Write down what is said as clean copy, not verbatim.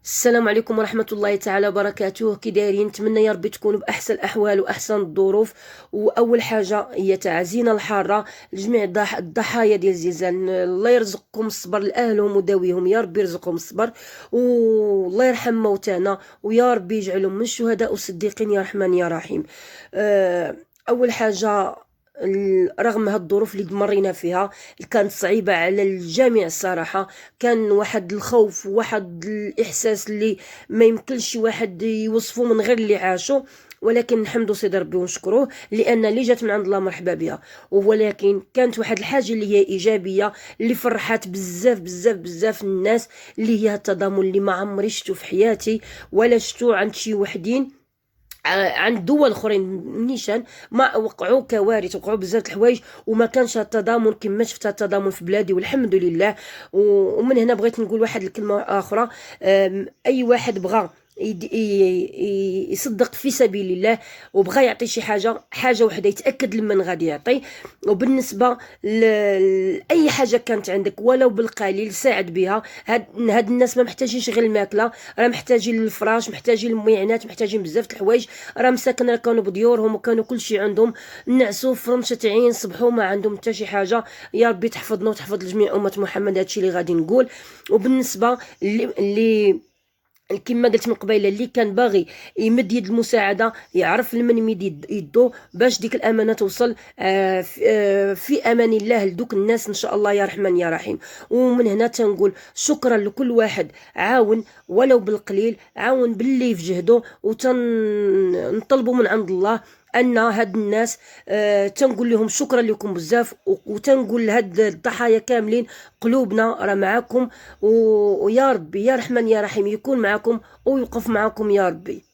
السلام عليكم ورحمة الله تعالى وبركاته. كي دايرين؟ نتمنى يا ربي تكونوا بأحسن الأحوال وأحسن الظروف. وأول حاجة هي تعزينا الحارة لجميع الضحايا ديال الزلزال. الله يرزقكم الصبر لأهلهم وداويهم، يا ربي يرزقهم الصبر والله يرحم موتانا ويا ربي يجعلهم من الشهداء والصديقين يا رحمن يا رحيم. أول حاجة، رغم هاد الظروف اللي مرينا فيها كانت صعيبة على الجميع الصراحة، كان واحد الخوف وواحد الإحساس اللي ما يمكنش واحد يوصفه من غير اللي عاشو. ولكن نحمدو سيدي ربي ونشكروه لان اللي جات من عند الله مرحبا بها. ولكن كانت واحد الحاجه اللي هي ايجابيه اللي فرحات بزاف بزاف بزاف الناس، اللي هي التضامن اللي ما عمري شفتو في حياتي ولا شفتو عند شي وحدين عند دول اخرين. نيشان ما وقعوا كوارث، وقعوا بزاف الحوايج وما كانش التضامن كما شفت التضامن في بلادي والحمد لله. ومن هنا بغيت نقول واحد الكلمه اخرى. اي واحد بغى يصدق في سبيل الله وبغى يعطي شي حاجه وحده، يتاكد لمن غادي يعطي. وبالنسبه لاي حاجه كانت عندك ولو بالقليل ساعد بها. هاد الناس ما محتاجينش غير الماكله، راه محتاجين الفراش، محتاجين المعينات، محتاجين بزاف الحوايج. راه مساكن راه كانوا بديورهم وكانوا كل شيء عندهم، نعسوا في رمشه عين، صبحوا ما عندهم حتى شي حاجه. يا ربي تحفظنا وتحفظ لجميع امه محمد. هادشي اللي غادي نقول. وبالنسبه اللي كما قلت من قبيله، اللي كان باغي يمد يد المساعده يعرف لمن يمد يدو باش ديك الامانه توصل في امان الله لدوك الناس ان شاء الله يا رحمن يا رحيم. ومن هنا تنقول شكرا لكل واحد عاون ولو بالقليل، عاون باللي في جهده. وتنطلبوا من عند الله ان هاد الناس تنقول لهم شكرا لكم بزاف. وتنقول لهاد الضحايا كاملين قلوبنا راه معاكم، ويا ربي يا رحمن يا رحيم يكون معاكم ويوقف معاكم يا ربي.